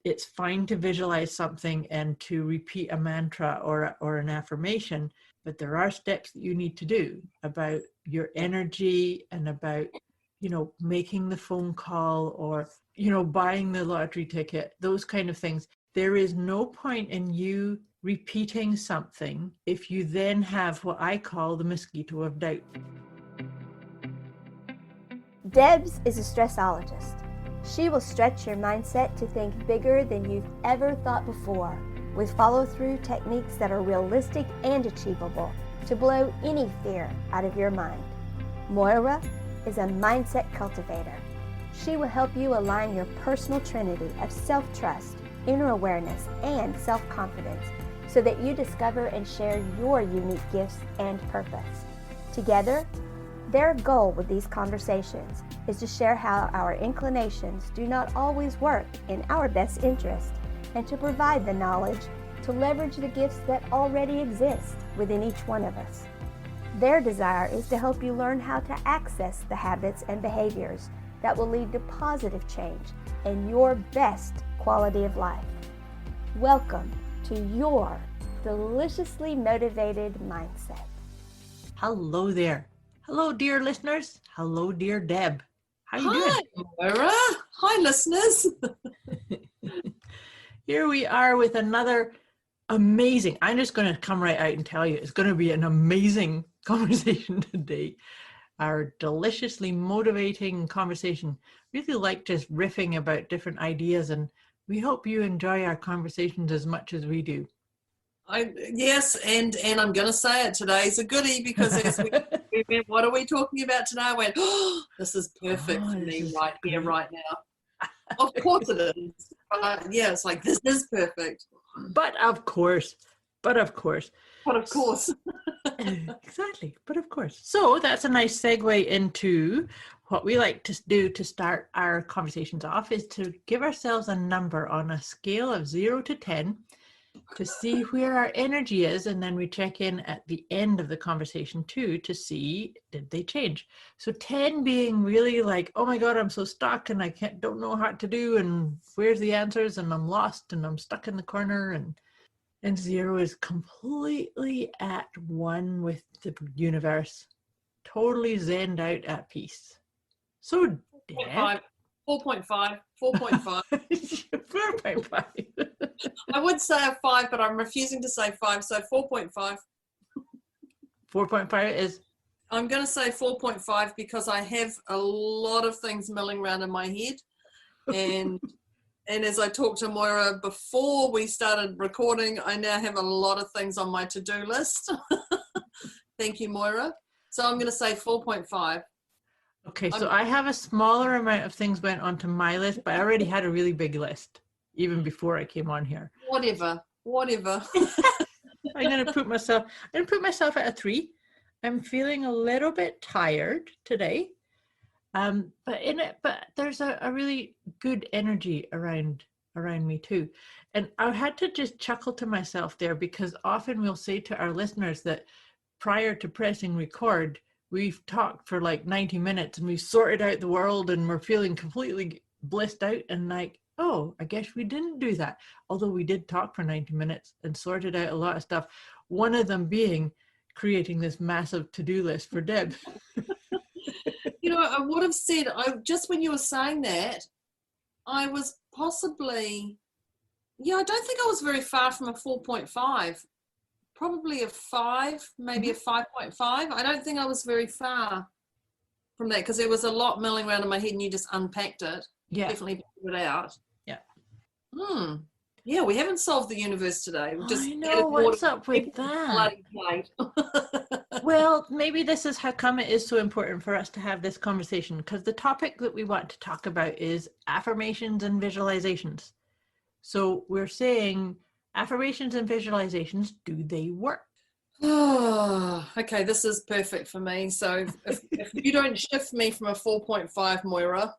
it's fine to visualize something and to repeat a mantra or an affirmation, but there are steps that you need to do about your energy and about, making the phone call or, buying the lottery ticket, those kind of things. There is no point in you repeating something if you then have what I call the mosquito of doubt. Debz is a stressologist. She will stretch your mindset to think bigger than you've ever thought before, with follow-through techniques that are realistic and achievable to blow any fear out of your mind. Moira is a mindset cultivator. She will help you align your personal trinity of self-trust, inner awareness, and self-confidence so that you discover and share your unique gifts and purpose. Together, their goal with these conversations is to share how our inclinations do not always work in our best interest and to provide the knowledge to leverage the gifts that already exist within each one of us. Their desire is to help you learn how to access the habits and behaviors that will lead to positive change and your best quality of life. Welcome to your deliciously motivated mindset. Hello there. Hello, dear listeners. Hello, dear Deb. How you doing? Hi, Moira. Hi, listeners. Here we are with another amazing, I'm just going to come right out and tell you, it's going to be an amazing conversation today. Our deliciously motivating conversation. Really like just riffing about different ideas, and we hope you enjoy our conversations as much as we do. Yes, and I'm going to say it, today's a goodie, because as we went, what are we talking about today? I went, oh, this is perfect for me right here, right now. Of course it is. Yeah, it's like, this is perfect. But of course. Exactly, but of course. So that's a nice segue into what we like to do to start our conversations off, is to give ourselves a number on a scale of 0 to 10 to see where our energy is, and then we check in at the end of the conversation too to see, did they change? So 10 being really like, oh my God, I'm so stuck and I don't know what to do, and where's the answers, and I'm lost and I'm stuck in the corner, and 0 is completely at one with the universe, totally zenned out at peace. So Deb, 4.5. 4.5. I would say a 5, but I'm refusing to say 5, so 4.5. 4.5 is? I'm going to say 4.5 because I have a lot of things milling around in my head. And as I talked to Moira before we started recording, I now have a lot of things on my to-do list. Thank you, Moira. So I'm going to say 4.5. Okay, so I have a smaller amount of things went onto my list, but I already had a really big list even before I came on here. Whatever. I'm going to put myself at a 3. I'm feeling a little bit tired today. But there's a really good energy around me too. And I had to just chuckle to myself there, because often we'll say to our listeners that prior to pressing record, we've talked for like 90 minutes and we've sorted out the world and we're feeling completely blissed out, and like, oh, I guess we didn't do that. Although we did talk for 90 minutes and sorted out a lot of stuff. One of them being creating this massive to-do list for Deb. You know, I would have said, just when you were saying that, I was possibly, I don't think I was very far from a 4.5. Probably a 5, maybe a 5.5. I don't think I was very far from that, because there was a lot milling around in my head and you just unpacked it. Yeah. Definitely figured it out. Yeah. Yeah, we haven't solved the universe today. We just I know, what's up with that? Well, maybe this is how come it is so important for us to have this conversation, because the topic that we want to talk about is affirmations and visualizations. So we're saying, affirmations and visualizations, do they work? Oh, okay, this is perfect for me. So if you don't shift me from a 4.5, Moira,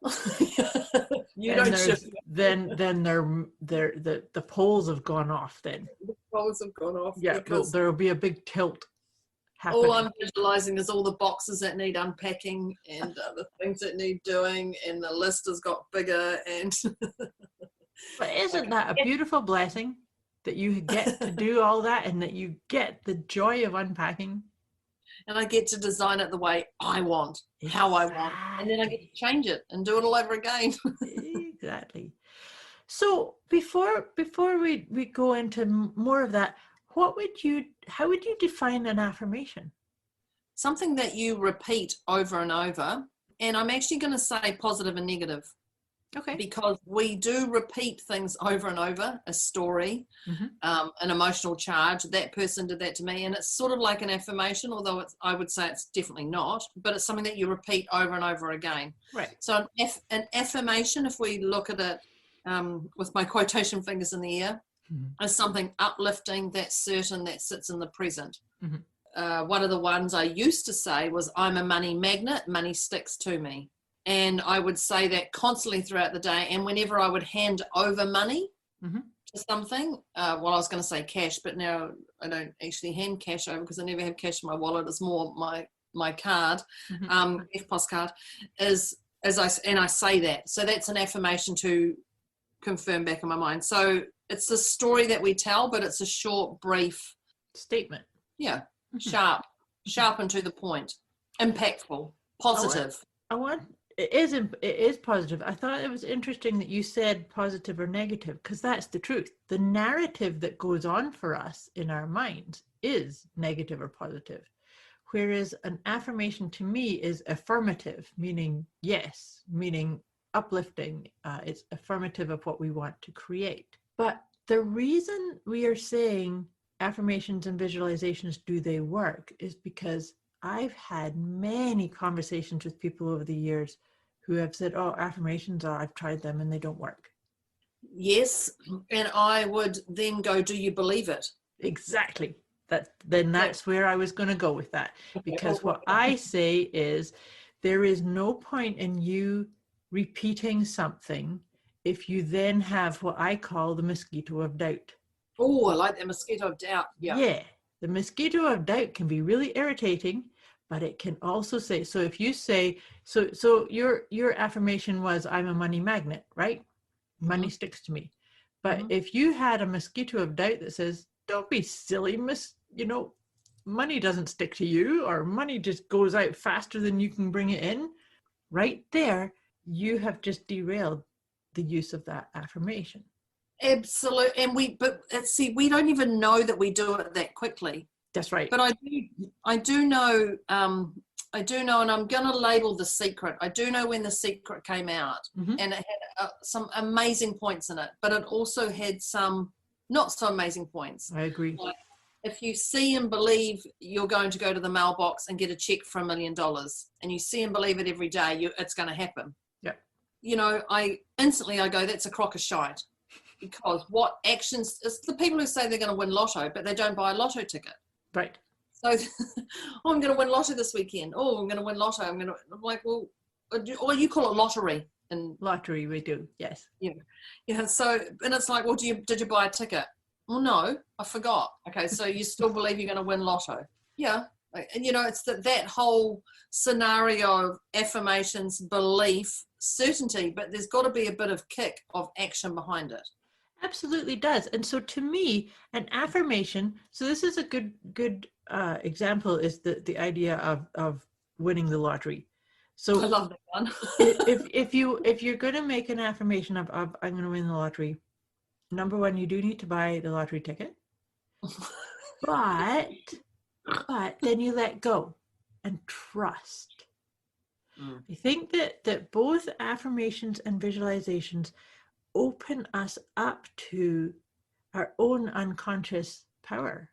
then the poles have gone off then. The poles have gone off. Yeah, there'll be a big tilt happening. All I'm visualizing is all the boxes that need unpacking and the things that need doing, and the list has got bigger, and But isn't that a beautiful blessing that you get to do all that and that you get the joy of unpacking? And I get to design it the way I want, how I want, and then I get to change it and do it all over again. Exactly. So before we go into more of that, how would you define an affirmation? Something that you repeat over and over. And I'm actually going to say positive and negative. Okay. Because we do repeat things over and over, a story, an emotional charge. That person did that to me. And it's sort of like an affirmation, although I would say it's definitely not, but it's something that you repeat over and over again. Right. So an affirmation, if we look at it with my quotation fingers in the air, is something uplifting, that's certain, that sits in the present. One of the ones I used to say was, I'm a money magnet, money sticks to me. And I would say that constantly throughout the day. And whenever I would hand over money to something, I was going to say cash, but now I don't actually hand cash over because I never have cash in my wallet. It's more my card, EFTPOS card, I say that. So that's an affirmation to confirm back in my mind. So it's the story that we tell, but it's a short, brief statement. Yeah, sharp and to the point, impactful, positive. It is positive. I thought it was interesting that you said positive or negative, because that's the truth. The narrative that goes on for us in our minds is negative or positive. Whereas an affirmation to me is affirmative, meaning yes, meaning uplifting. It's affirmative of what we want to create. But the reason we are saying affirmations and visualizations, do they work, is because I've had many conversations with people over the years who have said, oh, affirmations, I've tried them and they don't work. Yes. And I would then go, do you believe it? Exactly. That's where I was going to go with that. Because what I say is, there is no point in you repeating something if you then have what I call the mosquito of doubt. Oh, I like that mosquito of doubt. Yeah. The mosquito of doubt can be really irritating, but it can also say, so if you say, so your affirmation was, I'm a money magnet, right? Money sticks to me. But if you had a mosquito of doubt that says, don't be silly, money doesn't stick to you, or money just goes out faster than you can bring it in, right there, you have just derailed the use of that affirmation. Absolutely. And we don't even know that we do it that quickly. That's right. But I do know, and I'm going to label The Secret. I do know when The Secret came out, and it had some amazing points in it, but it also had some not so amazing points. I agree. Like, if you see and believe you're going to go to the mailbox and get a check for $1 million, and you see and believe it every day, it's going to happen. Yeah. I instantly go, that's a crock of shite. Because what actions, it's the people who say they're going to win lotto, but they don't buy a lotto ticket. Right. So, I'm going to win lotto this weekend. Oh, I'm going to win lotto. I'm like, well, or you call it lottery. And lottery we do, yes. Yeah. So, and it's like, well, did you buy a ticket? Well, no, I forgot. Okay, so you still believe you're going to win lotto? Yeah. And it's that whole scenario of affirmations, belief, certainty, but there's got to be a bit of kick of action behind it. Absolutely does. And so to me, an affirmation, so this is a good example, is the idea of winning the lottery. So I love that one. if you're going to make an affirmation of I'm going to win the lottery, number one, you do need to buy the lottery ticket, but then you let go and trust. I think that both affirmations and visualizations open us up to our own unconscious power.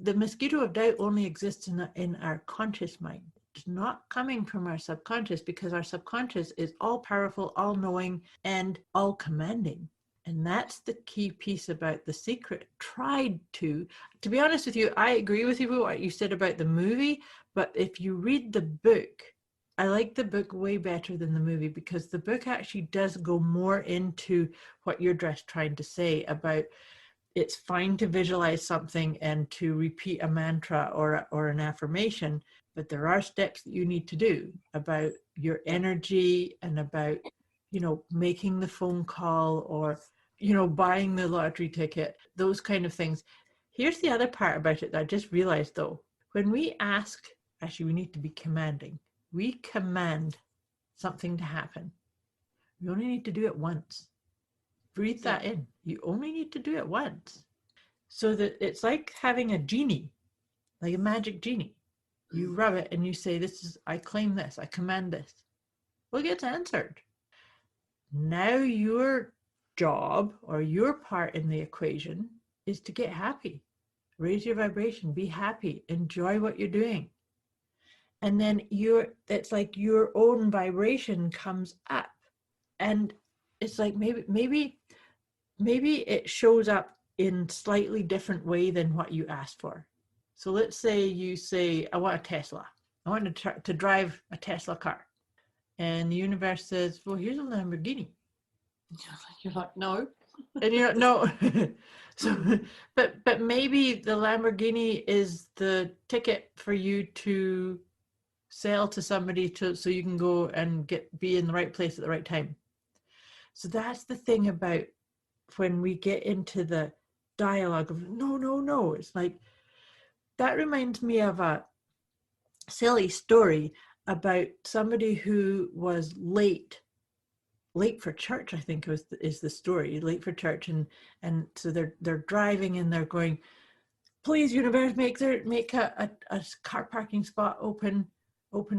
The mosquito of doubt only exists in our conscious mind. It's not coming from our subconscious, because our subconscious is all powerful, all knowing, and all commanding. And that's the key piece about The Secret. To be honest with you, I agree with you with what you said about the movie, but if you read the book, I like the book way better than the movie, because the book actually does go more into what you're just trying to say about it's fine to visualize something and to repeat a mantra or an affirmation, but there are steps that you need to do about your energy and about, making the phone call or buying the lottery ticket, those kind of things. Here's the other part about it that I just realized though. When we ask, actually, we need to be commanding. We command something to happen. We only need to do it once. Breathe that in. You only need to do it once. So that it's like having a genie, like a magic genie. You rub it and you say, I claim this, I command this. Well, it gets answered. Now your job or your part in the equation is to get happy. Raise your vibration, be happy, enjoy what you're doing. And then it's like your own vibration comes up. And it's like maybe it shows up in slightly different way than what you asked for. So let's say you say, I want a Tesla. I want to drive a Tesla car. And the universe says, well, here's a Lamborghini. You're like, no. And you're like, no. So, but maybe the Lamborghini is the ticket for you to sell to somebody so you can go and be in the right place at the right time. So that's the thing about when we get into the dialogue of no. It's like, that reminds me of a silly story about somebody who was late for church, I think is the story, late for church. And so they're driving and they're going, please, universe, make a car parking spot open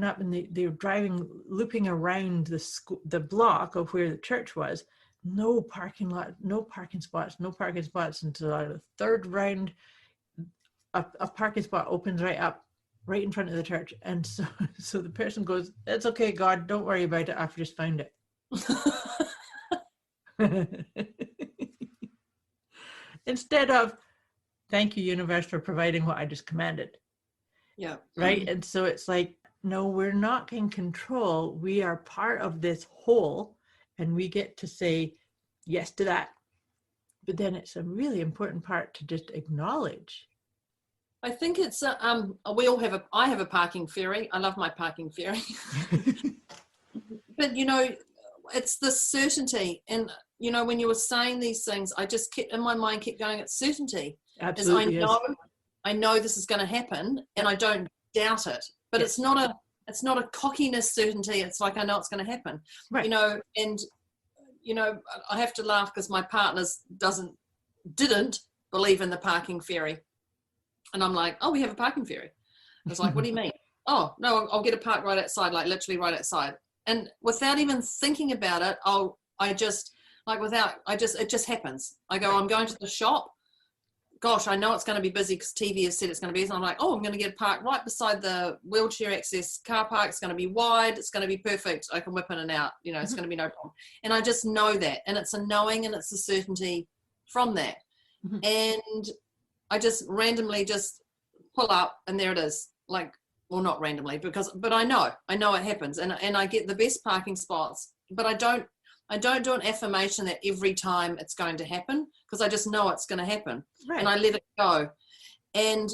up. And they're driving, looping around the block of where the church was. No parking lot, no parking spots. Until the third round, a parking spot opens right up, right in front of the church. And so the person goes, it's okay, God, don't worry about it. I've just found it. Instead of, thank you, universe, for providing what I just commanded. Yeah. Right. And so it's like, no, we're not in control. We are part of this whole, and we get to say yes to that. But then it's a really important part to just acknowledge. I think it's I have a parking fairy. I love my parking fairy. But it's the certainty. And when you were saying these things, I just kept in my mind, kept going, it's certainty. Absolutely. I know this is going to happen, and I don't doubt it. But yes. It's not a cockiness certainty. It's like, I know it's going to happen. Right. And I have to laugh because my partner didn't believe in the parking fairy. And I'm like, oh, we have a parking fairy. I was like, what do you mean? Oh, no, I'll get a park right outside, like literally right outside. And without even thinking about it, it just happens. I go, I'm going to the shop. Gosh, I know it's going to be busy because TV has said it's going to be. And I'm like, oh, I'm going to get a park right beside the wheelchair access car park. It's going to be wide. It's going to be perfect. I can whip in and out. It's going to be no problem. And I just know that. And it's a knowing and it's a certainty from that. Mm-hmm. And I just randomly just pull up and there it is. Like, well, not randomly but I know it happens. And I get the best parking spots, but I don't do an affirmation that every time it's going to happen, because I just know it's going to happen. Right. And I let it go. And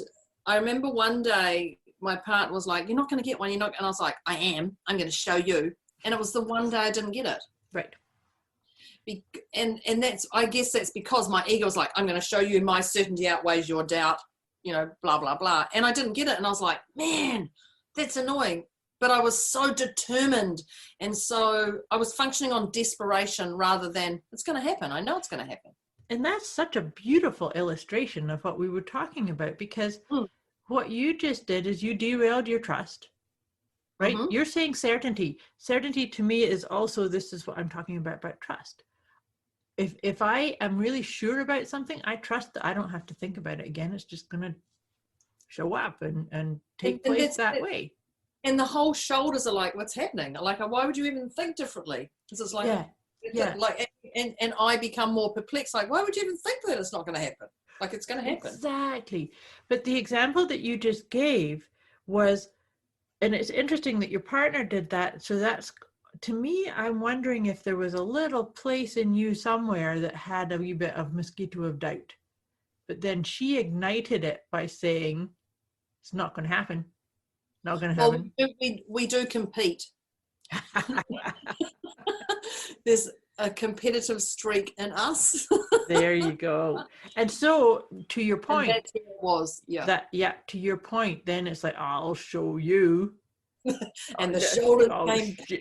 I remember one day my partner was like, you're not going to get one. And I was like, I'm going to show you. And it was the one day I didn't get it. Right. And I guess that's because my ego was like, I'm going to show you my certainty outweighs your doubt, blah, blah, blah. And I didn't get it. And I was like, man, that's annoying. But I was so determined. And so I was functioning on desperation rather than it's going to happen. I know it's going to happen. And that's such a beautiful illustration of what we were talking about, because what you just did is you derailed your trust, right? Mm-hmm. You're saying certainty. Certainty to me is also, this is what I'm talking about trust. If I am really sure about something, I trust that I don't have to think about it again. It's just going to show up and take place that way. And the whole shoulders are like, what's happening? Like, why would you even think differently? Because it's like, like, and I become more perplexed. Like, why would you even think that it's not going to happen? Like, it's going to happen. Exactly. But the example that you just gave was, and it's interesting that your partner did that. So that's, to me, I'm wondering if there was a little place in you somewhere that had a wee bit of mosquito of doubt. But then she ignited it by saying, it's not going to happen. Not going to happen. Well, we do compete. a competitive streak in us. There you go. And so to your And point, that's where it was, to your point, then it's like, I'll show you. And the shoulders came.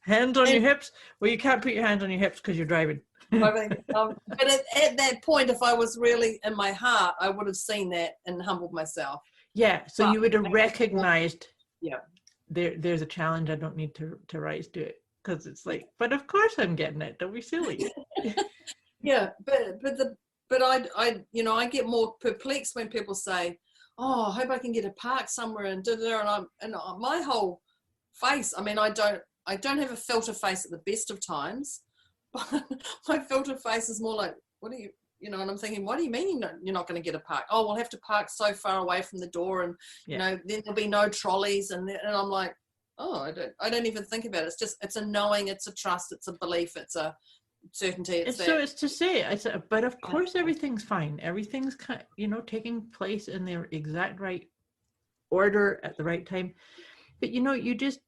Hands on your hips. Well, you can't put your hands on your hips because you're driving. But at that point, if I was really in my heart, I would have seen that and humbled myself. Yeah, so But you would have recognized, Yeah. there's a challenge. I don't need to rise to it, because it's like, but of course I'm getting it. Don't be silly. Yeah, but I get more perplexed when people say, "Oh, I hope I can get a park somewhere," and my whole face. I mean, I don't have a filter face at the best of times. But my filter face is more like, what do you, and I'm thinking, what do you mean you're not going to get a park? Oh, we'll have to park so far away from the door, and then there'll be no trolleys, and I'm like, oh, I don't even think about it. It's a knowing, it's a trust, it's a belief, it's a certainty. It's to say, but of course everything's fine. Everything's taking place in their exact right order at the right time. But you just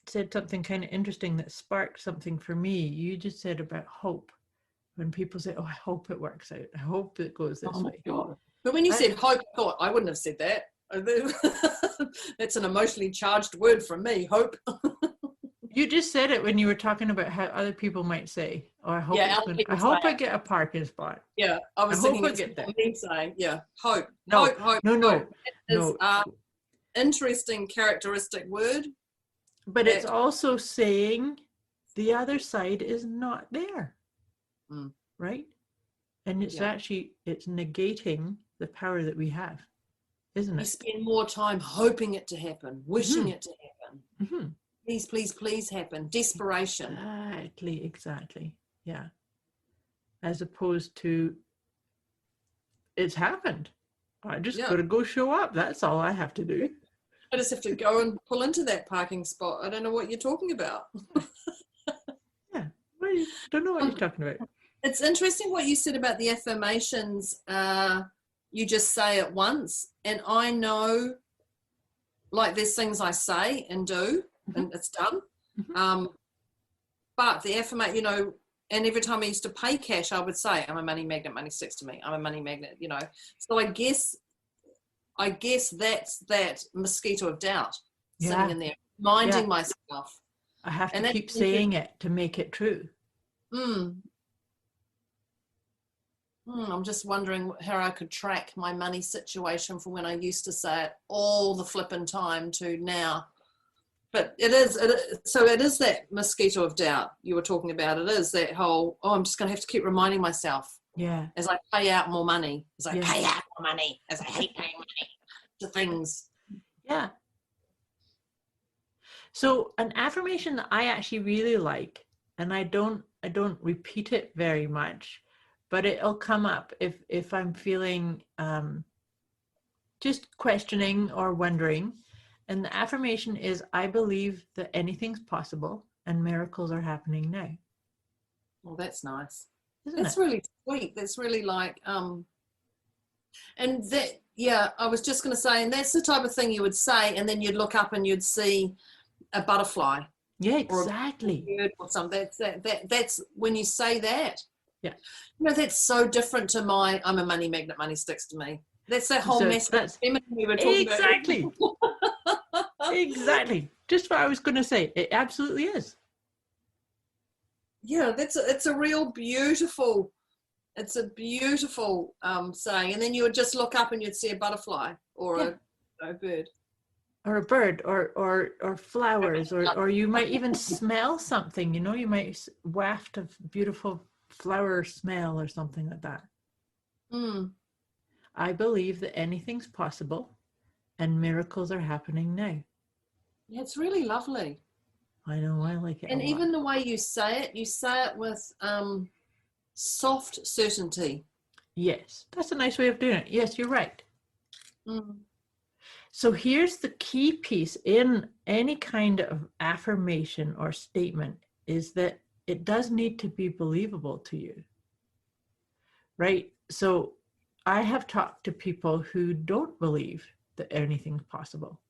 said something kind of interesting that sparked something for me. You just said about hope. When people say, "Oh, I hope it works out. I hope it goes this way." God. But when you said hope, I thought I wouldn't have said that. That's an emotionally charged word from me, hope. You just said it when you were talking about how other people might say, "Oh, I hope I get a parking spot." Yeah, I was thinking it's me saying, hope. Hope. No. It's an interesting characteristic word. But it's also saying the other side is not there. Right? And it's it's negating the power that we have, isn't it? You spend more time hoping it to happen, wishing it to happen. Please, please, please happen. Desperation. Exactly. Yeah. As opposed to, it's happened. I just got to go show up. That's all I have to do. I just have to go and pull into that parking spot. I don't know what you're talking about. Yeah. I don't know what you're talking about. It's interesting what you said about the affirmations. You just say it once, and I know, like, there's things I say and do, and it's done. But the affirmation, and every time I used to pay cash, I would say, "I'm a money magnet. Money sticks to me. I'm a money magnet." So I guess that's that mosquito of doubt sitting in there, reminding myself. I have to keep saying it to make it true. I'm just wondering how I could track my money situation from when I used to say it all the flipping time to now. But it is that mosquito of doubt you were talking about. It is that whole, I'm just going to have to keep reminding myself. Yeah. As I pay out more money, as I pay out more money, as I hate paying money to things. Yeah. So an affirmation that I actually really like, and I don't repeat it very much, but it'll come up if I'm feeling just questioning or wondering. And the affirmation is, I believe that anything's possible and miracles are happening now. Well, that's nice. That's really sweet. That's really like, and that, I was just going to say, and that's the type of thing you would say, and then you'd look up and you'd see a butterfly. Yeah, exactly. Or a bird or something. That's when you say that. Yeah. That's so different to I'm a money magnet, money sticks to me. That's that whole mess we were talking about. Exactly. Just what I was going to say. It absolutely is. Yeah, it's a real beautiful, saying. And then you would just look up and you'd see a butterfly or a bird. Or a bird or flowers, or you might even smell something, you might waft of beautiful flower smell or something like that. I believe that anything's possible and miracles are happening now. Yeah, it's really lovely. I know, I like it. And even the way you say it with soft certainty. Yes, that's a nice way of doing it. Yes, you're right. So here's the key piece in any kind of affirmation or statement, is that it does need to be believable to you, right? So I have talked to people who don't believe that anything's possible.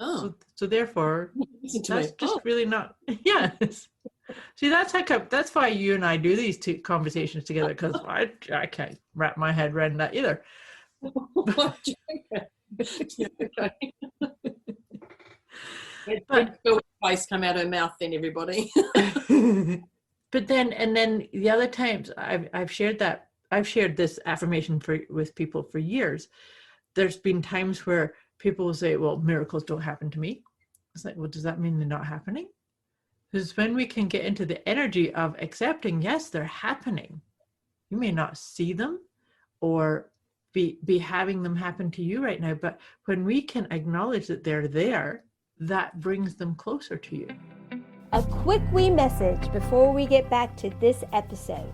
Oh, So therefore, listen to that's me. just Oh. really not. Yes. See, that's why you and I do these two conversations together, because I can't wrap my head around that either. Yeah, okay. But Bill's face come out her mouth then, everybody. but then the other times I've shared this affirmation with people for years. There's been times where people will say, well, miracles don't happen to me. It's like, well, does that mean they're not happening? Because when we can get into the energy of accepting, yes, they're happening. You may not see them or be having them happen to you right now, but when we can acknowledge that they're there, that brings them closer to you. A quick wee message before we get back to this episode.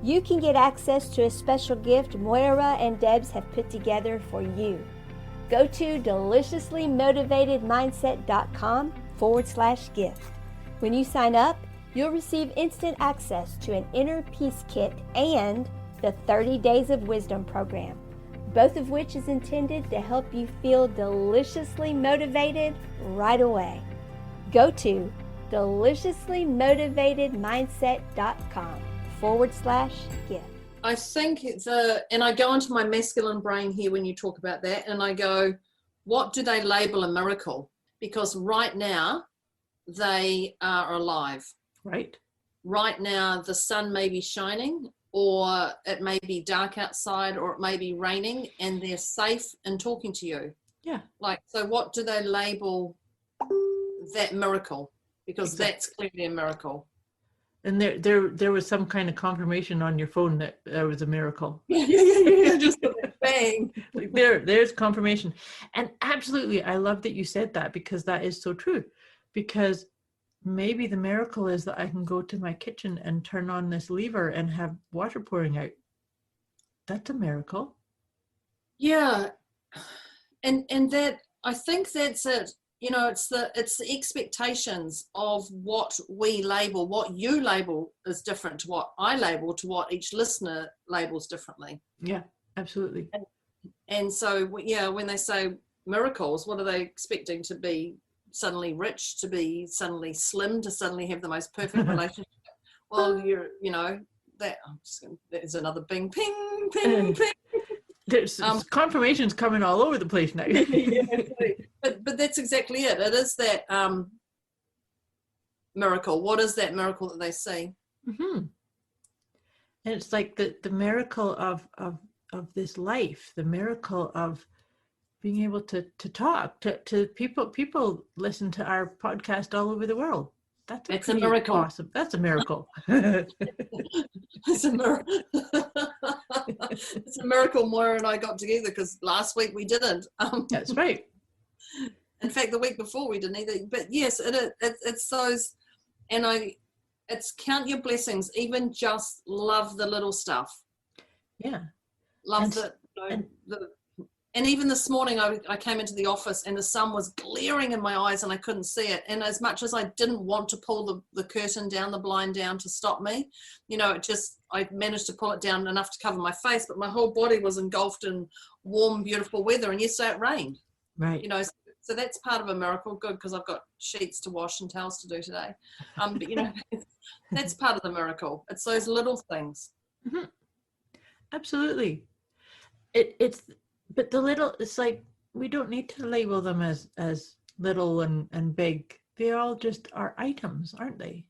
You can get access to a special gift Moira and Debz have put together for you. Go to deliciouslymotivatedmindset.com/gift. When you sign up, you'll receive instant access to an inner peace kit and the 30 Days of Wisdom program, both of which is intended to help you feel deliciously motivated right away. Go to deliciouslymotivatedmindset.com/gift. I think and I go into my masculine brain here when you talk about that, and I go, what do they label a miracle? Because right now, they are alive. Right. Right now, the sun may be shining, or it may be dark outside, or it may be raining, and they're safe in talking to you. Yeah. Like, so what do they label that miracle? Because that's clearly a miracle. And there was some kind of confirmation on your phone that there was a miracle. Yeah. Just bang. Like there's confirmation. And absolutely, I love that you said that, because that is so true. Because maybe the miracle is that I can go to my kitchen and turn on this lever and have water pouring out. That's a miracle. Yeah. And that, I think that's it. You know, it's the expectations of what we label, what you label is different to what I label, to what each listener labels differently. Yeah, absolutely. And so, yeah, when they say miracles, what are they expecting? To be suddenly rich, to be suddenly slim, to suddenly have the most perfect relationship? Well, there's another bing, ping, ping, ping. There's confirmations coming all over the place now. Yeah, but that's exactly it. It is that miracle. What is that miracle that they see? Mm-hmm. And it's like the miracle of this life, the miracle of being able to talk to people. People listen to our podcast all over the world. That's a miracle. Awesome. That's a miracle. It's a miracle. It's a miracle Moira and I got together, because last week we didn't. That's right. In fact, the week before we didn't either. But yes, it's those, and it's count your blessings. Even just love the little stuff. Yeah. Love and even this morning I came into the office and the sun was glaring in my eyes and I couldn't see it. And as much as I didn't want to pull the curtain down, the blind down to stop me, I managed to pull it down enough to cover my face, but my whole body was engulfed in warm, beautiful weather. And yesterday it rained. Right. So that's part of a miracle. Good, because I've got sheets to wash and towels to do today. But that's part of the miracle. It's those little things. Mm-hmm. Absolutely. But the little, it's like, we don't need to label them as little and big. They all just are items, aren't they?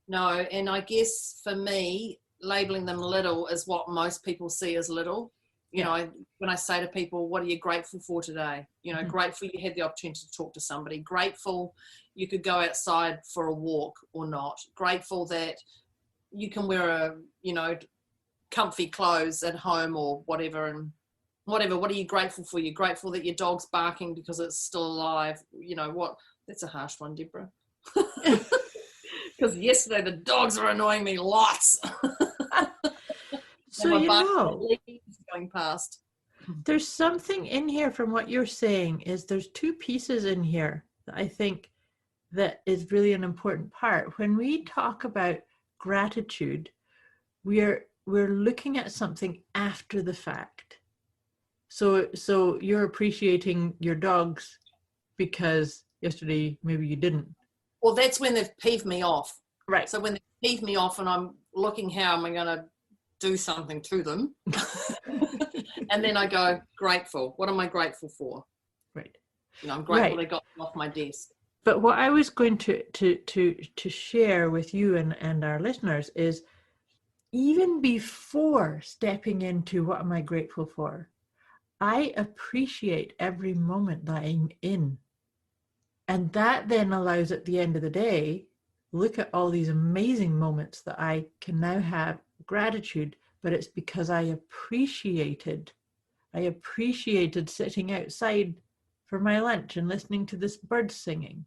No, and I guess for me, labeling them little is what most people see as little. When I say to people, what are you grateful for today? Mm-hmm. Grateful you had the opportunity to talk to somebody. Grateful you could go outside for a walk or not. Grateful that you can wear comfy clothes at home or whatever, and whatever. What are you grateful for? You're grateful that your dog's barking because it's still alive. That's a harsh one, Deborah. Because yesterday the dogs were annoying me lots. So going past. There's something in here from what you're saying. Is there's two pieces in here that I think that is really an important part. When we talk about gratitude, we're looking at something after the fact. So you're appreciating your dog's because yesterday maybe you didn't. Well, that's when they've peeved me off. Right. So when they peeve me off and I'm looking how am I going to do something to them, and then I go, grateful. What am I grateful for? Right. I'm grateful Right. they got me off my desk. But what I was going to share with you and our listeners is, even before stepping into what am I grateful for, I appreciate every moment that I'm in. And that then allows, at the end of the day, look at all these amazing moments that I can now have gratitude, but it's because I appreciated sitting outside for my lunch and listening to this bird singing.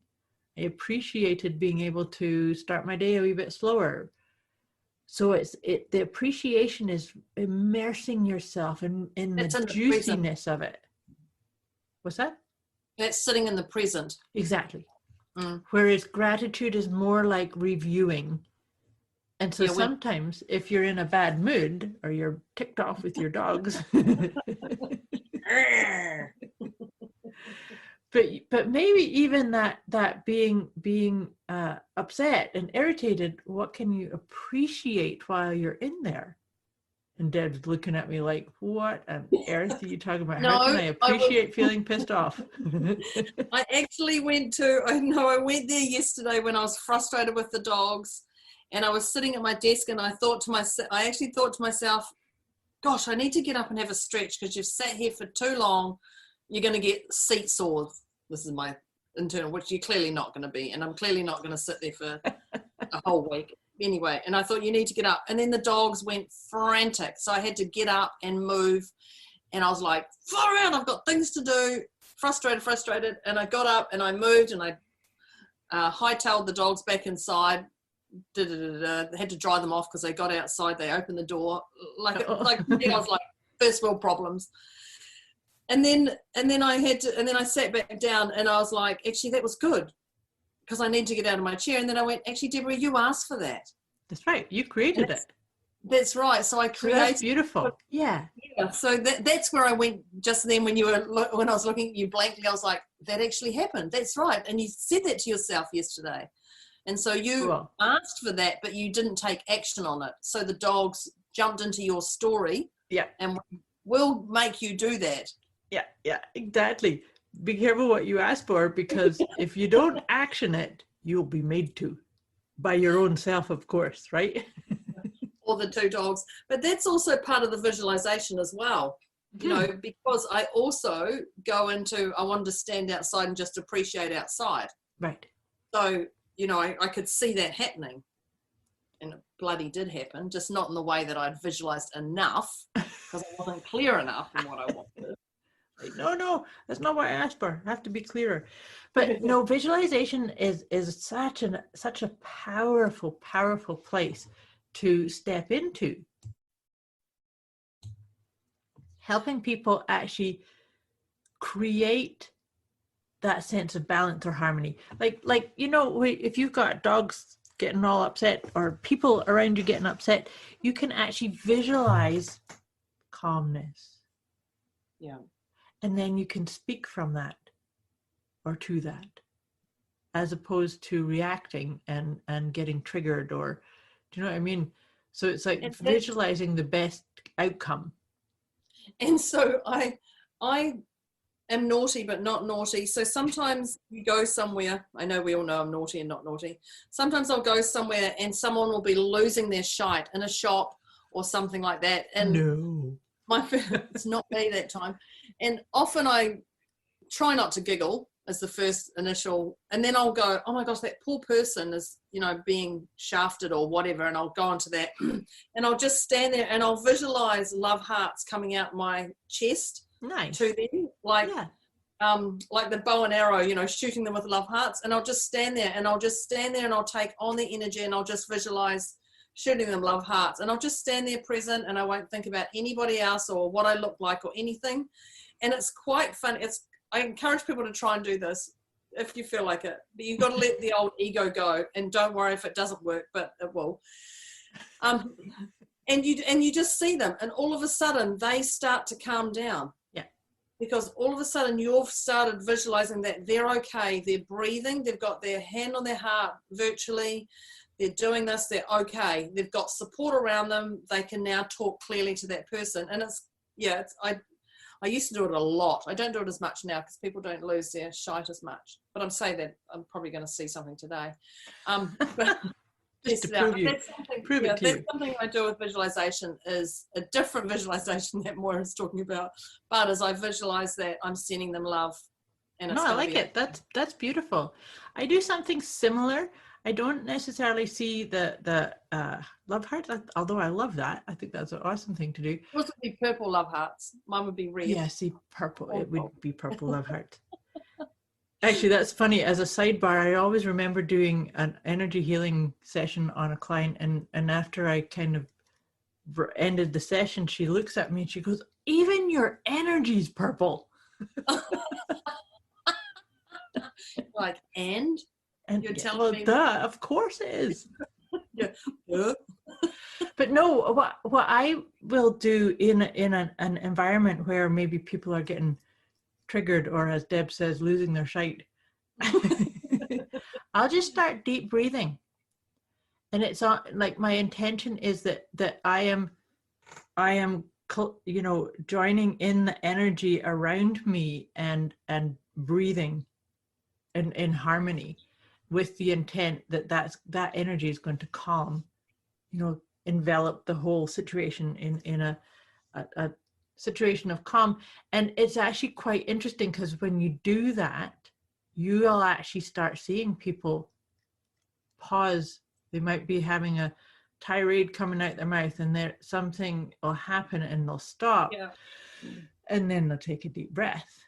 I appreciated being able to start my day a wee bit slower. So the appreciation is immersing yourself in the juiciness of it. What's that? That's sitting in the present. Exactly. Whereas gratitude is more like reviewing. And so sometimes if you're in a bad mood or you're ticked off with your dogs, but maybe even that being upset and irritated, what can you appreciate while you're in there? And Deb's looking at me like, what on earth are you talking about? No, how can I appreciate feeling pissed off? I actually went there yesterday when I was frustrated with the dogs, and I was sitting at my desk, and I actually thought to myself, gosh, I need to get up and have a stretch, because you've sat here for too long. You're going to get seat sores. This is my internal, which you're clearly not going to be, and I'm clearly not going to sit there for a whole week. Anyway, and I thought, you need to get up. And then the dogs went frantic. So I had to get up and move. And I was like, far out, I've got things to do. Frustrated. And I got up and I moved, and I hightailed the dogs back inside. They had to dry them off because they got outside. They opened the door. I was like, first world problems. And then I sat back down, and I was like, actually, that was good, because I need to get out of my chair. And then I went, actually, Deborah, you asked for that. That's right. You created it. That's right. So I created. That's beautiful. Yeah. So that's where I went just then when I was looking at you blankly. I was like, that actually happened. That's right. And you said that to yourself yesterday. And so you asked for that, but you didn't take action on it. So the dogs jumped into your story. Yeah. And we'll make you do that. Yeah, exactly. Be careful what you ask for, because if you don't action it, you'll be made to, by your own self, of course, right? Or the two dogs. But that's also part of the visualization as well, because I also go into, I wanted to stand outside and just appreciate outside. Right. So, I could see that happening. And it bloody did happen, just not in the way that I'd visualized enough, because I wasn't clear enough in what I wanted. No, that's not what I asked for. I have to be clearer. But no, visualization is such a powerful place to step into. Helping people actually create that sense of balance or harmony. Like if you've got dogs getting all upset, or people around you getting upset, you can actually visualize calmness. Yeah. And then you can speak from that or to that, as opposed to reacting and getting triggered, or, do you know what I mean? So it's like visualizing the best outcome. And so I am naughty, but not naughty. So sometimes you go somewhere, I know we all know I'm naughty and not naughty. Sometimes I'll go somewhere and someone will be losing their shite in a shop or something like that. And no. It's not me that time. And often I try not to giggle as the first initial, and then I'll go, oh my gosh, that poor person is, being shafted or whatever. And I'll go into that and I'll just stand there and I'll visualize love hearts coming out my chest. Nice. To them, like the bow and arrow, shooting them with love hearts. And I'll just stand there and I'll take on the energy, and I'll just visualize shooting them love hearts, and I'll just stand there present, and I won't think about anybody else or what I look like or anything. And it's quite fun. I encourage people to try and do this if you feel like it, but you've got to let the old ego go, and don't worry if it doesn't work, but it will. And you just see them, and all of a sudden they start to calm down. Yeah. because all of a sudden you've started visualizing that they're okay, they're breathing, they've got their hand on their heart virtually, they're doing this, they're okay, they've got support around them, they can now talk clearly to that person. And I used to do it a lot. I don't do it as much now because people don't lose their shite as much. But I'm saying that I'm probably going to see something today. But Just to prove you. Prove it to you. Something I do with visualization is a different visualization that Moira is talking about. But as I visualize that, I'm sending them love. And I like it. That's beautiful. I do something similar. I don't necessarily see the love hearts, although I love that. I think that's an awesome thing to do. Yours would be purple love hearts. Mine would be red. Yeah, see, purple. It would be purple love hearts. Actually, that's funny. As a sidebar, I always remember doing an energy healing session on a client, and after I kind of ended the session, she looks at me and she goes, "Even your energy's purple." Like, and you're telling me? Duh, of course it is. Yeah. But no, what I will do in an environment where maybe people are getting triggered, or as Deb says, losing their shite, I'll just start deep breathing. And it's like my intention is that I am joining in the energy around me and breathing in harmony, with the intent that energy is going to calm, envelop the whole situation in a situation of calm. And it's actually quite interesting, because when you do that, you'll actually start seeing people pause. They might be having a tirade coming out their mouth, and something will happen and they'll stop. Yeah. And then they'll take a deep breath,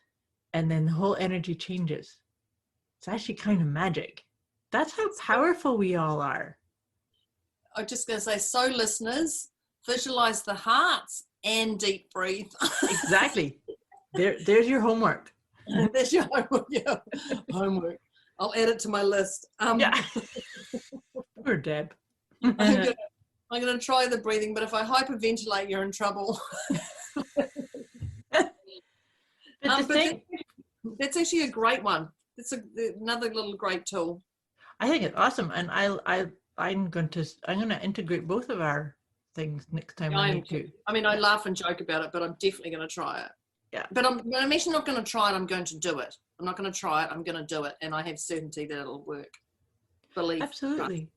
and then the whole energy changes. It's actually kind of magic. That's how powerful we all are. I'm just going to say, so listeners, visualize the hearts and deep breathe. Exactly. There's your homework. There's your homework. Yeah. Homework. I'll add it to my list. Yeah. Poor Deb. I'm going to try the breathing, but if I hyperventilate, you're in trouble. That's actually a great one. It's another little great tool. I think it's awesome, and I'm going to integrate both of our things next time I need to. I mean, I laugh and joke about it, but I'm definitely going to try it. Yeah. But I'm actually not going to try it. I'm going to do it. I'm not going to try it. I'm going to do it, and I have certainty that it'll work. Believe. Absolutely.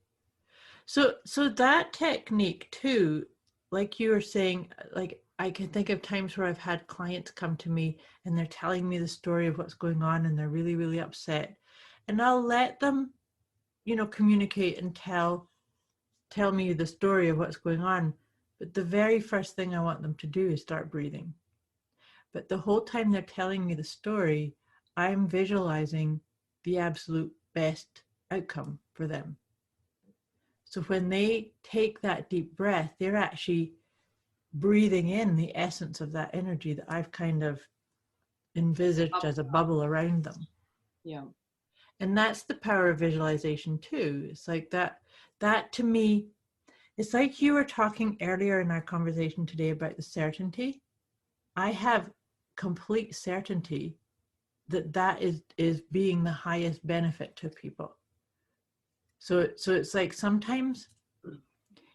So that technique too, like you were saying, like I can think of times where I've had clients come to me and they're telling me the story of what's going on, and they're really, really upset, and I'll let them, communicate and tell me the story of what's going on. But the very first thing I want them to do is start breathing. But the whole time they're telling me the story, I'm visualizing the absolute best outcome for them. So when they take that deep breath, they're actually breathing in the essence of that energy that I've kind of envisaged as a bubble around them. Yeah. And that's the power of visualization too. It's like that to me, it's like you were talking earlier in our conversation today about the certainty. I have complete certainty that is being the highest benefit to people. So it's like sometimes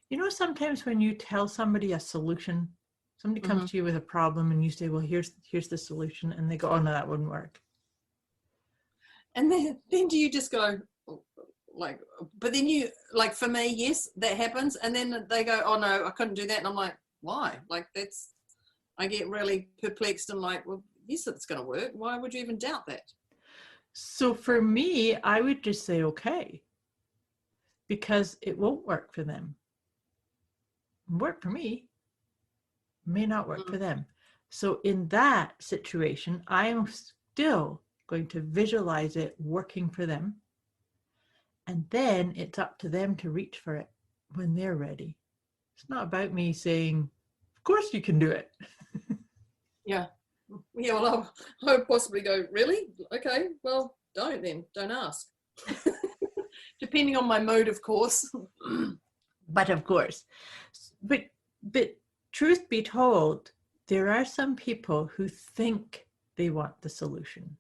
when you tell somebody a solution, somebody comes to you with a problem and you say, well, here's the solution, and they go, oh no, that wouldn't work. And then do you just go like, but then you, like for me, yes, that happens. And then they go, oh no, I couldn't do that. And I'm like, why? Like I get really perplexed and like, well, yes, it's going to work. Why would you even doubt that? So for me, I would just say, okay, because it won't work for them. Work for me, may not work for them. So in that situation, I am still going to visualize it working for them. And then it's up to them to reach for it when they're ready. It's not about me saying, of course you can do it. Yeah. Yeah, well, I would possibly go, really? Okay, well, don't ask. Depending on my mood, of course. But of course. But truth be told, there are some people who think they want the solution.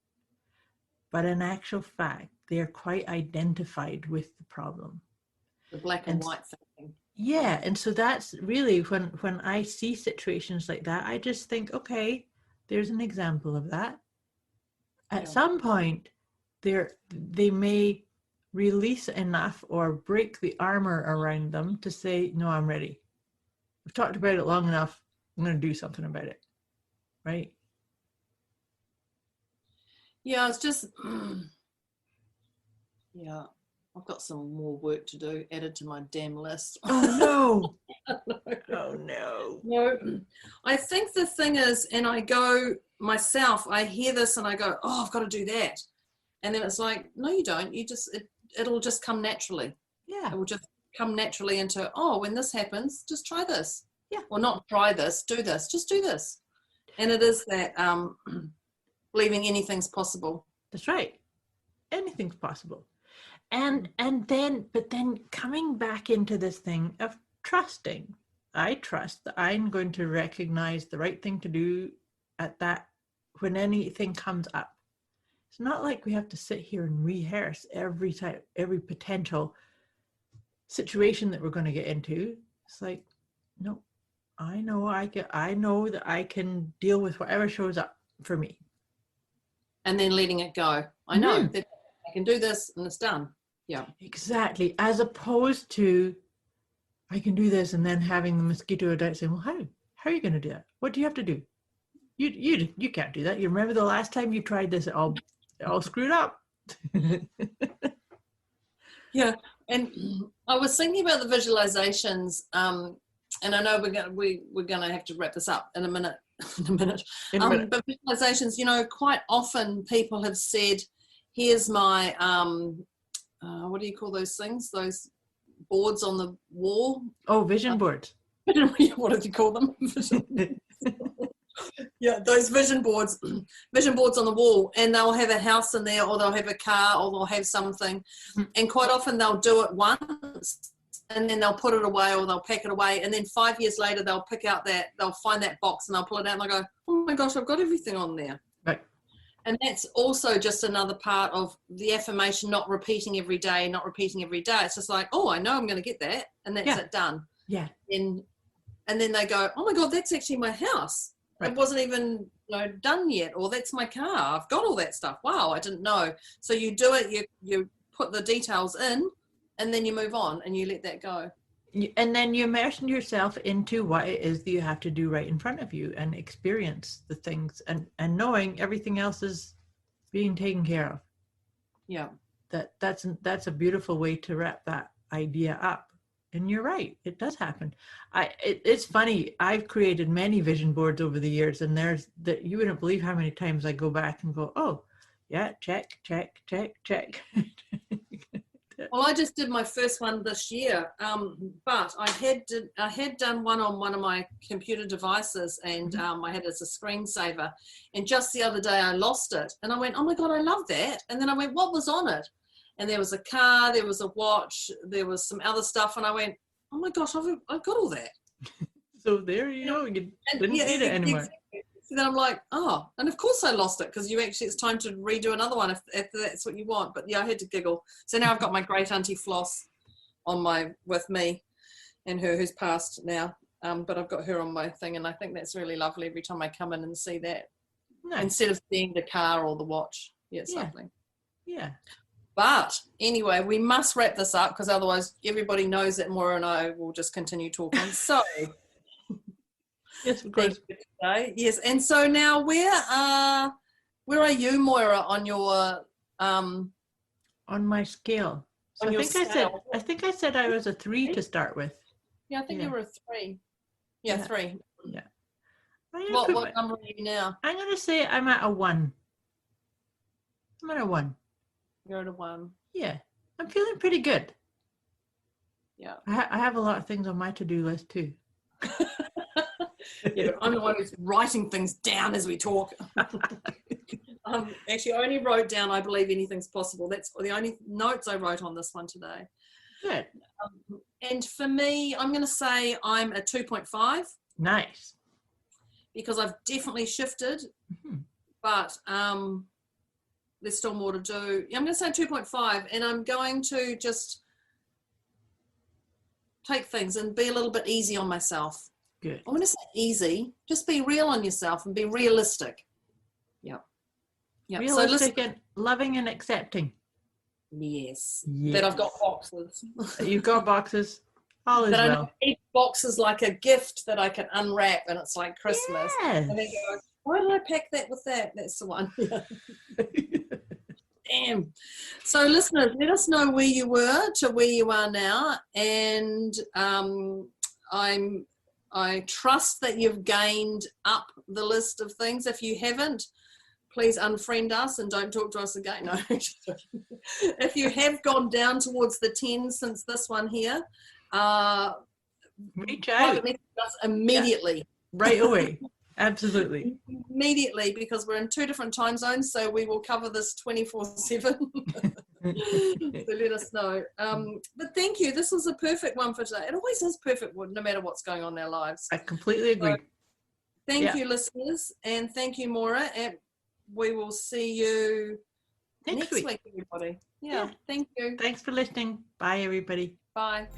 But in actual fact, they're quite identified with the problem. The black and white thinking. Yeah, and so that's really when I see situations like that, I just think, okay, there's an example of that. At some point, they may release enough or break the armor around them to say, no, I'm ready. I've talked about it long enough. I'm going to do something about it. Right? Yeah, it's just, yeah, I've got some more work to do added to my damn list. Oh, no. Oh, no. No, I think the thing is, and I go myself, I hear this and I go, oh, I've got to do that. And then it's like, no, you don't. You just, it'll just come naturally. Yeah. It will just come naturally into, oh, when this happens, just try this. Yeah. Or not try this, do this, just do this. And it is that believing anything's possible. That's right. Anything's possible. And then coming back into this thing of trusting. I trust that I'm going to recognize the right thing to do at that when anything comes up. It's not like we have to sit here and rehearse every potential situation that we're going to get into. It's like, no, I know that I can deal with whatever shows up for me. And then letting it go. I know that I can do this and it's done. Yeah. Exactly. As opposed to I can do this and then having the mosquito attack saying, well, how are you going to do that? What do you have to do? You can't do that. You remember the last time you tried this, it all screwed up. Yeah. And I was thinking about the visualizations, and I know we're gonna have to wrap this up in a minute. But visualizations, quite often people have said, here's my what do you call those things? Those boards on the wall? Oh, vision boards. What do you call them? Yeah, those vision boards on the wall, and they'll have a house in there, or they'll have a car, or they'll have something, and quite often they'll do it once and then they'll put it away, or they'll pack it away, and then 5 years later they'll find that box and they'll pull it out and they'll go, oh my gosh, I've got everything on there. Right. And that's also just another part of the affirmation, not repeating every day. It's just like, oh, I know I'm going to get that, and that's it, done. Yeah. And then they go, oh my God, that's actually my house. Right. It wasn't even done yet, or that's my car. I've got all that stuff. Wow, I didn't know. So you do it, you put the details in, and then you move on and you let that go. And then you immerse yourself into what it is that you have to do right in front of you and experience the things and knowing everything else is being taken care of. Yeah. That's a beautiful way to wrap that idea up. And you're right, it does happen. It's funny, I've created many vision boards over the years, and there's that you wouldn't believe how many times I go back and go, oh, yeah, check. Well, I just did my first one this year, but I had done one on one of my computer devices, and I had it as a screensaver. And just the other day, I lost it, and I went, "Oh my God, I love that!" And then I went, "What was on it?" And there was a car, there was a watch, there was some other stuff, and I went, "Oh my gosh, I've got all that." So there you go. You didn't need it anymore. Exactly. So then I'm like, oh, and of course I lost it, because it's time to redo another one if that's what you want. But yeah, I had to giggle. So now I've got my great auntie Floss with me, and her who's passed now. But I've got her on my thing, and I think that's really lovely every time I come in and see that. Nice. Instead of seeing the car or the watch. Yeah, it's lovely. Yeah. But anyway, we must wrap this up, because otherwise everybody knows that Moira and I will just continue talking. So yes, of course. Yes, and so now where are you, Moira, on your on my scale? So I think I said I was a 3 to start with. Yeah, I think you were a 3. Yeah, 3. Yeah. What number are you now? I'm going to say I'm at a 1. I'm at a 1. You're at a 1. Yeah, I'm feeling pretty good. Yeah. I have a lot of things on my to-do list too. Yeah, but I'm the one who's writing things down as we talk. Actually, I only wrote down, I believe anything's possible. That's the only notes I wrote on this one today. Good. And for me, I'm going to say I'm a 2.5. Nice. Because I've definitely shifted, but there's still more to do. I'm going to say 2.5, and I'm going to just take things and be a little bit easy on myself. Good. I'm going to say easy. Just be real on yourself and be realistic. Yep. Realistic and loving and accepting. Yes. Yes. That I've got boxes. You've got boxes. All is That well. each box is like a gift that I can unwrap, and it's like Christmas. Yes. And then go, why did I pack that with that? That's the one. Damn. So listeners, let us know where you were to where you are now. And I trust that you've gained up the list of things. If you haven't, please unfriend us and don't talk to us again. No. If you have gone down towards the 10 since this one here, reach out immediately. Yeah. Right away. Absolutely. Immediately, because we're in 2 different time zones, so we will cover this 24/7. So let us know. But thank you. This was a perfect one for today. It always is perfect, no matter what's going on in our lives. I completely agree. So, thank you, listeners, and thank you, Moira. And we will see you next week, everybody. Yeah, thank you. Thanks for listening. Bye, everybody. Bye.